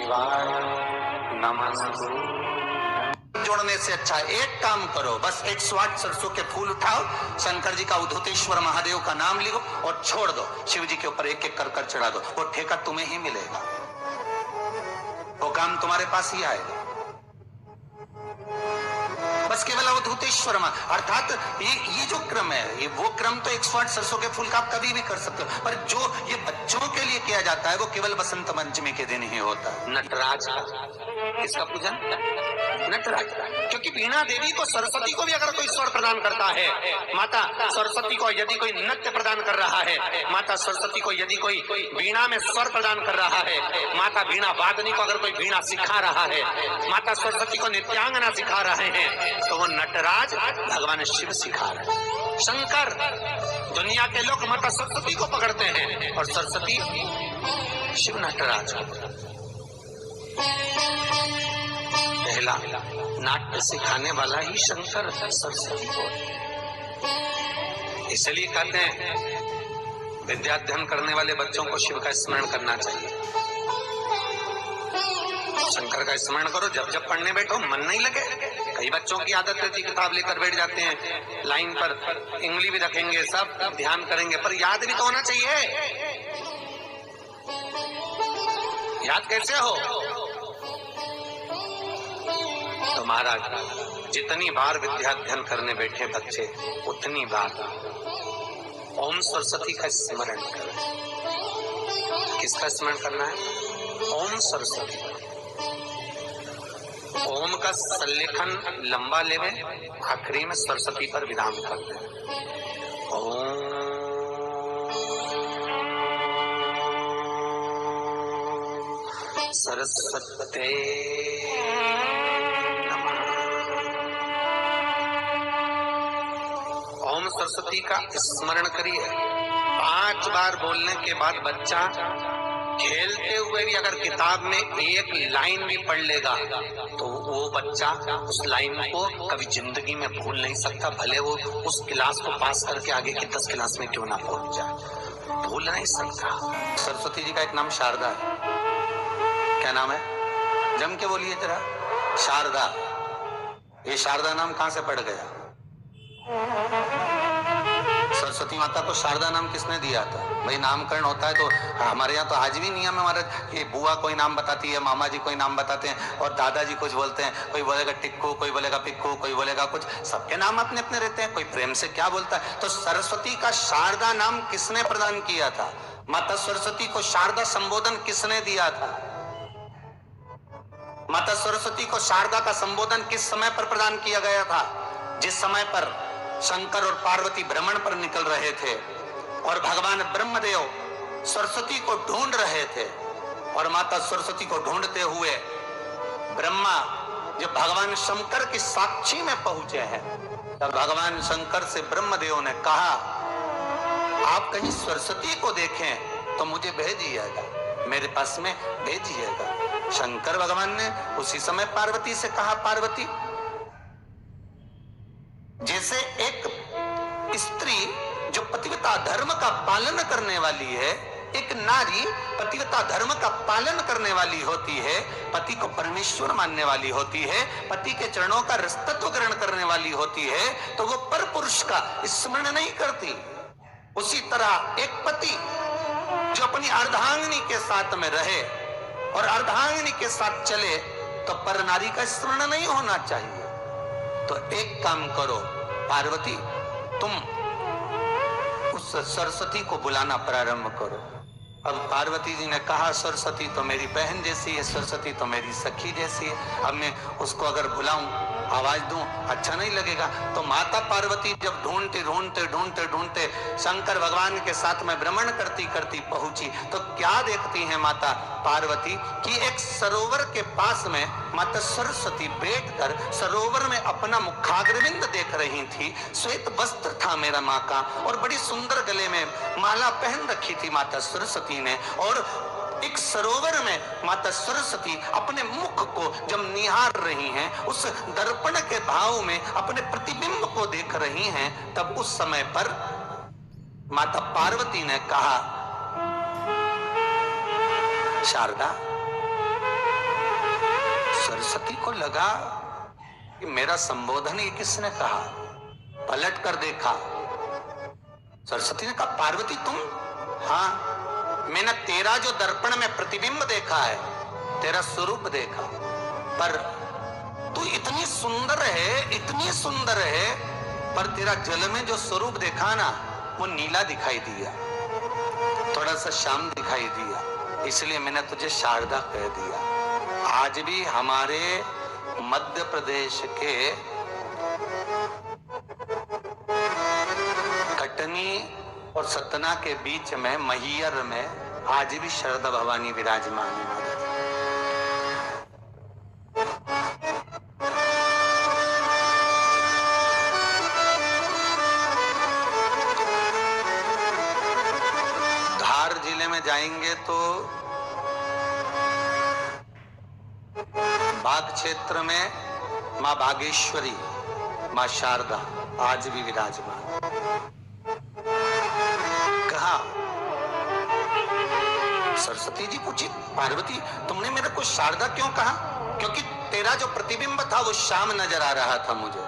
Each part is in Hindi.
शिवाय नमस्तु। जोड़ने से अच्छा एक काम करो, बस 108 सरसों के फूल उठाओ, शंकर जी का उद्धतेश्वर महादेव का नाम लिखो और छोड़ दो। शिव जी के ऊपर एक एक कर चढ़ा दो, वो ठेका तुम्हें ही मिलेगा, वो काम तुम्हारे पास ही आएगा। बस केवल अवधूतेश्वर अर्थात ये जो क्रम है, ये वो क्रम तो 108 सरसों के फूल का आप कभी भी कर सकते हो, पर जो ये बच्चों के लिए किया जाता है वो केवल बसंत पंचमी के दिन ही होता है। नटराज इसका पूजन नटराज, क्योंकि वीणा देवी को, सरस्वती को भी अगर कोई स्वर प्रदान करता है, माता सरस्वती को यदि कोई नृत्य प्रदान कर रहा है, माता सरस्वती को यदि कोई वीणा में स्वर प्रदान कर रहा है, माता वीणा वादनी को अगर कोई वीणा सिखा रहा है, माता सरस्वती को नित्यांगना सिखा रहे हैं, तो वो नटराज भगवान शिव सिखा रहे हैं। शंकर, दुनिया के लोग माता सरस्वती को पकड़ते हैं और सरस्वती शिव नटराज को। पहला नाट्य सिखाने वाला ही शंकर सरस्वती को, इसलिए कहते हैं विद्याध्ययन करने वाले बच्चों को शिव का स्मरण करना चाहिए। शंकर का स्मरण करो, जब जब पढ़ने बैठो मन नहीं लगे। कई बच्चों की आदत रहती, किताब लेकर बैठ जाते हैं, लाइन पर इंगली भी रखेंगे, सब ध्यान करेंगे, पर याद भी तो होना चाहिए। याद कैसे हो? तो महाराज जितनी बार विद्याध्ययन करने बैठे बच्चे, उतनी बार ओम सरस्वती का स्मरण करें। किसका स्मरण करना है? ओम सरस्वती। ओम का सल्लेखन लंबा लेवे, आखिरी में सरस्वती पर विराम कर दे। ओम सरस्वती ओम सरस्वती का स्मरण करिए। 5 बार बोलने के बाद बच्चा खेलते हुए भी अगर किताब में एक लाइन भी पढ़ लेगा तो वो बच्चा उस लाइन को कभी जिंदगी में भूल नहीं सकता, भले वो उस क्लास को पास करके आगे की 10 क्लास में क्यों ना पहुंच जाए, भूल नहीं सकता। सरस्वती जी का एक नाम शारदा है। क्या नाम है? जम के बोलिए जरा। शारदा। ये शारदा नाम कहां से पड़ गया? सरस्वती माता को शारदा नाम किसने दिया था? भाई नामकरण होता है तो हमारे यहाँ तो आज भी नियम है हमारा कि बुआ कोई नाम बताती है, मामा जी कोई नाम बताते हैं और दादाजी कुछ बोलते हैं। कोई बोलेगा टिक्कू, कोई बोलेगा पिक्कू, कोई बोलेगा कुछ, सबके नाम अपने अपने रहते हैं, कोई प्रेम से क्या बोलता है। तो सरस्वती का शारदा नाम किसने प्रदान किया था? माता सरस्वती को शारदा संबोधन किसने दिया था? माता सरस्वती को शारदा का संबोधन किस समय पर प्रदान किया गया था? जिस समय पर शंकर और पार्वती भ्रमण पर निकल रहे थे और भगवान ब्रह्मदेव सरस्वती को ढूंढ रहे थे, और माता सरस्वती को ढूंढते हुए ब्रह्मा जब भगवान शंकर की साक्षी में पहुंचे हैं, तब भगवान शंकर से ब्रह्मदेव ने कहा, आप कहीं सरस्वती को देखें तो मुझे भेजिएगा, मेरे पास में भेजिएगा। शंकर भगवान ने उसी समय पार्वती से कहा, पार्वती, जैसे एक स्त्री जो पतिव्रता धर्म का पालन करने वाली है, एक नारी पतिव्रता धर्म का पालन करने वाली होती है, पति को परमेश्वर मानने वाली होती है, पति के चरणों का रसतत्व ग्रहण करने वाली होती है, तो वो पर पुरुष का स्मरण नहीं करती। उसी तरह एक पति जो अपनी अर्धांगिनी के साथ में रहे और अर्धांगिनी के साथ चले, तो पर नारी का स्मरण नहीं होना चाहिए। तो एक काम करो पार्वती, तुम उस सरस्वती को बुलाना प्रारंभ करो। अब पार्वती जी ने कहा, सरस्वती तो मेरी बहन जैसी है, सरस्वती तो मेरी सखी जैसी है, अब मैं उसको अगर बुलाऊं, आवाज दूं, अच्छा नहीं लगेगा। तो माता पार्वती जब ढूंढते ढूंढते ढूंढते ढूंढते शंकर भगवान के साथ में भ्रमण करती करती पहुंची, तो क्या देखती हैं माता पार्वती कि एक सरोवर के पास में माता सरस्वती बैठकर सरोवर में अपना मुखाग्रविंद देख रही थी। श्वेत वस्त्र था मेरा माँ का और बड़ी सुंदर गले में माला पहन रखी थी माता सरस्वती ने, और एक सरोवर में माता सरस्वती अपने मुख को जब निहार रही हैं, उस दर्पण के भाव में अपने प्रतिबिंब को देख रही हैं, तब उस समय पर माता पार्वती ने कहा, शारदा, सरस्वती को लगा कि मेरा संबोधन ये किसने कहा। पलट कर देखा, सरस्वती ने कहा पार्वती तुम? हाँ, मैंने तेरा जो दर्पण में प्रतिबिंब देखा है, तेरा स्वरूप देखा, पर तू इतनी सुंदर है, इतनी सुंदर है, पर तेरा जल में जो स्वरूप देखा ना वो नीला दिखाई दिया, थोड़ा सा श्याम दिखाई दिया, इसलिए मैंने तुझे शारदा कह दिया। आज भी हमारे मध्य प्रदेश के कटनी और सतना के बीच में मैहर में आज भी शारदा भवानी विराजमान है। धार जिले में जाएंगे तो बाघ क्षेत्र में मां बागेश्वरी, मां शारदा आज भी विराजमान। कहा सरस्वती जी पूछी पार्वती तुमने मेरे को शारदा क्यों कहा? क्योंकि तेरा जो प्रतिबिंब था वो श्याम नजर आ रहा था मुझे।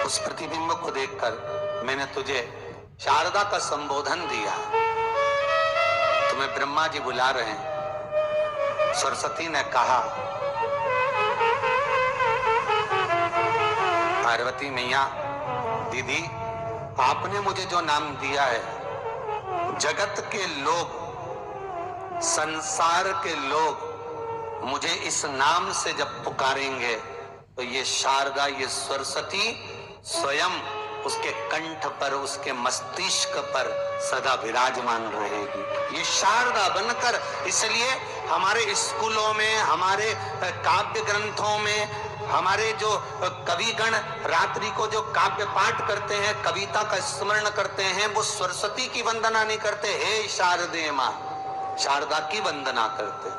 उस प्रतिबिंब को देखकर मैंने तुझे शारदा का संबोधन दिया। तुम्हें ब्रह्मा जी बुला रहे हैं। सरस्वती ने कहा पार्वती मैया दीदी, आपने मुझे जो नाम दिया है, जगत के लोग, संसार के लोग मुझे इस नाम से जब पुकारेंगे तो ये शारदा, ये सरस्वती स्वयं उसके कंठ पर, उसके मस्तिष्क पर सदा विराजमान रहेगी, ये शारदा बनकर। इसलिए हमारे स्कूलों में, हमारे काव्य ग्रंथों में, हमारे जो कविगण रात्रि को जो काव्य पाठ करते हैं, कविता का स्मरण करते हैं, वो सरस्वती की वंदना नहीं करते, हे शारदे मां, शारदा की वंदना करते।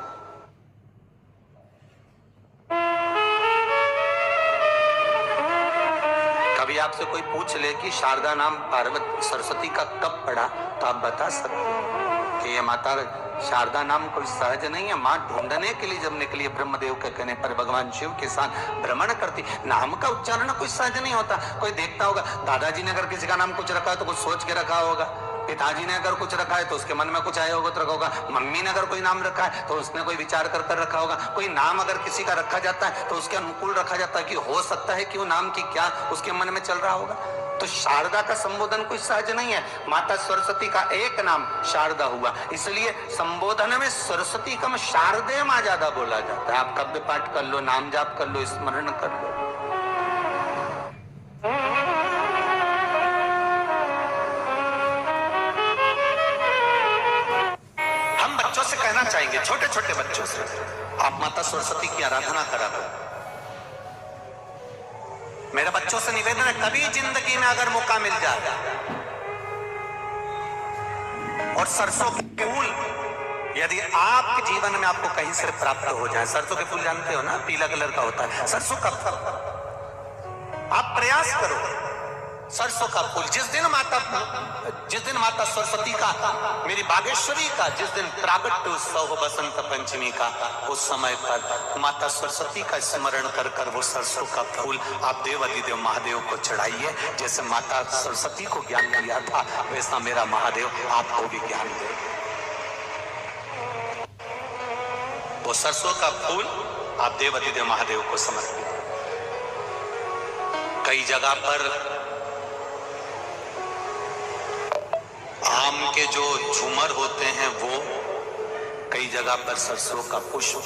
कभी आपसे कोई पूछ ले कि शारदा नाम पार्वती सरस्वती का कब पड़ा, तो आप बता सकते हैं कि ये माता शारदा नाम कोई सहज नहीं है। मां ढूंढने के लिए जब निकली ब्रह्मदेव के कहने पर भगवान शिव के साथ भ्रमण करती, नाम का उच्चारण कोई सहज नहीं होता। कोई देखता होगा, दादाजी ने अगर किसी का नाम कुछ रखा है तो कुछ सोच के रखा होगा, पिताजी ने अगर कुछ रखा है तो उसके मन में कुछ आया होगा तो रखा होगा, मम्मी ने अगर कोई नाम रखा है तो उसने कोई विचार कर कर रखा होगा। कोई नाम अगर किसी का रखा जाता है तो उसके अनुकूल रखा जाता है कि हो सकता है कि वो नाम की क्या उसके मन में चल रहा होगा। तो शारदा का संबोधन कोई सहज नहीं है। माता सरस्वती का एक नाम शारदा हुआ, इसलिए संबोधन में सरस्वती कम शारदे मां ज्यादा बोला जाता है। आप काव्य पाठ कर लो, नाम जाप कर लो, स्मरण कर लो। हम बच्चों से कहना चाहेंगे, छोटे छोटे बच्चों से, आप माता सरस्वती की आराधना करा करो। मेरे बच्चों से निवेदन है, कभी जिंदगी में अगर मौका मिल जाए और सरसों के फूल यदि आपके जीवन में आपको कहीं से प्राप्त हो जाए, सरसों के फूल जानते हो ना, पीला कलर का होता है सरसों का फूल, आप प्रयास करो सरसों का फूल। जिस दिन माता सरस्वती का, मेरी बागेश्वरी का जिस दिन प्रागट्य उत्सव हो बसंत पंचमी का, उस समय पर माता सरस्वती का स्मरण कर कर वो सरसों का फूल आप देव अधिदेव महादेव को चढ़ाइए। जैसे माता सरस्वती को ज्ञान दिया था, वैसा मेरा महादेव आपको भी ज्ञान दे। वो सरसों का फूल आप देव अधिदेव महादेव को समर्पित। कई जगह पर आम के जो झूमर होते हैं वो, कई जगह पर सरसों का पुष्प।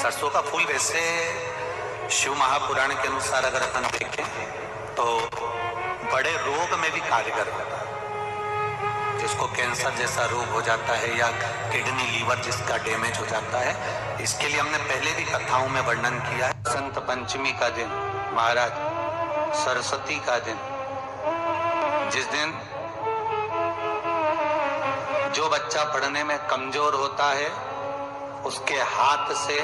सरसों का फूल वैसे शिव महापुराण के अनुसार अगर अपन देखें तो बड़े रोग में भी कारगर होता है। जिसको कैंसर जैसा रोग हो जाता है या किडनी लीवर जिसका डैमेज हो जाता है, इसके लिए हमने पहले भी कथाओं में वर्णन किया है। बसंत पंचमी का दिन, महाराज सरस्वती का दिन, जिस दिन जो बच्चा पढ़ने में कमजोर होता है उसके हाथ से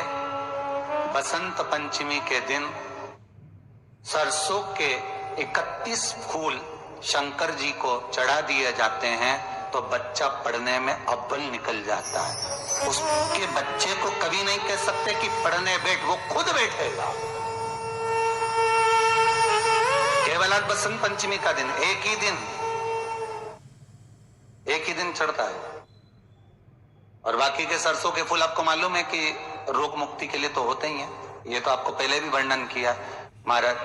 बसंत पंचमी के दिन सरसों के 31 फूल शंकर जी को चढ़ा दिए जाते हैं तो बच्चा पढ़ने में अव्वल निकल जाता है। उसके बच्चे को कभी नहीं कह सकते कि पढ़ने बैठ, वो खुद बैठेगा। केवल आज बसंत पंचमी का दिन, एक ही दिन चढ़ता है। और बाकी के सरसों के फूल आपको मालूम है कि रोग मुक्ति के लिए तो होते ही हैं। ये तो आपको पहले भी वर्णन किया महाराज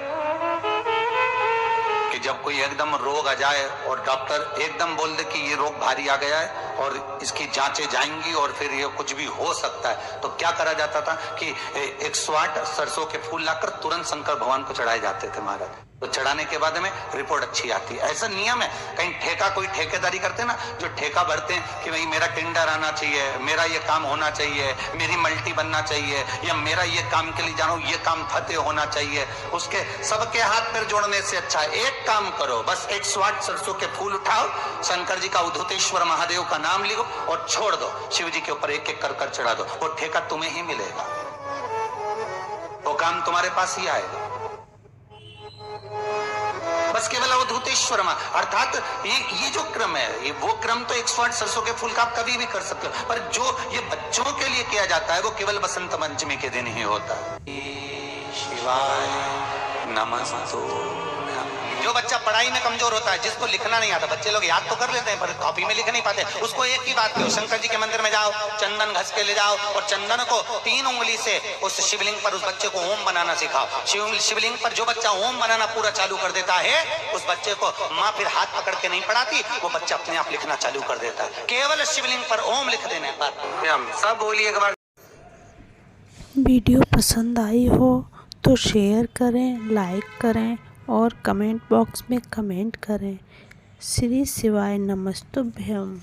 कि जब कोई एकदम रोग आ जाए और डॉक्टर एकदम बोल दे कि ये रोग भारी आ गया है और इसकी जांचें जाएंगी और फिर ये कुछ भी हो सकता है, तो क्या करा जाता था कि 108 सरसों के फूल लाकर तुरंत शंकर भगवान को चढ़ाए जाते थे महाराज। तो चढ़ाने के बाद में रिपोर्ट अच्छी आती है। ऐसा नियम है। कहीं ठेका, कोई ठेकेदारी करते हैं ना, जो ठेका भरते हैं कि भाई मेरा टेंडर आना चाहिए, मेरा ये काम होना चाहिए, मेरी मल्टी बनना चाहिए, या मेरा ये काम के लिए जानो, ये काम फतेह होना चाहिए, उसके सबके हाथ पैर जोड़ने से अच्छा है एक काम करो, बस 108 सरसों के फूल उठाओ, शंकर जी का उद्धतेश्वर महादेव का नाम लिखो और छोड़ दो, शिव जी के ऊपर एक एक कर चढ़ा दो, वो ठेका तुम्हें ही मिलेगा, वो काम तुम्हारे पास ही आएगा। बस केवल अवधूतेश्वर अर्थात ये जो क्रम है, ये वो क्रम तो 108 सरसों के फूल का आप कभी भी कर सकते हो, पर जो ये बच्चों के लिए किया जाता है वो केवल बसंत पंचमी के दिन ही होता है। शिवाय नमस्तु। जो बच्चा पढ़ाई में कमजोर होता है, जिसको लिखना नहीं आता, बच्चे लोग याद तो कर लेते हैं पर कॉपी में लिख नहीं पाते, उसको एक ही बात कहो, शंकर जी के मंदिर में जाओ, चंदन घस के ले जाओ और चंदन को 3 उंगली से उस शिवलिंग पर उस बच्चे को ओम बनाना सिखाओ। शिवलिंग पर जो बच्चा ओम बनाना पूरा चालू कर देता है, उस बच्चे को माँ फिर हाथ पकड़ के नहीं पढ़ाती, वो बच्चा अपने आप लिखना चालू कर देता है, केवल शिवलिंग पर ओम लिख देने पर। सब बोलिए एक बार। वीडियो पसंद आई हो तो शेयर करें, लाइक करें और कमेंट बॉक्स में कमेंट करें। श्री शिवाय नमस्तुभ्यम।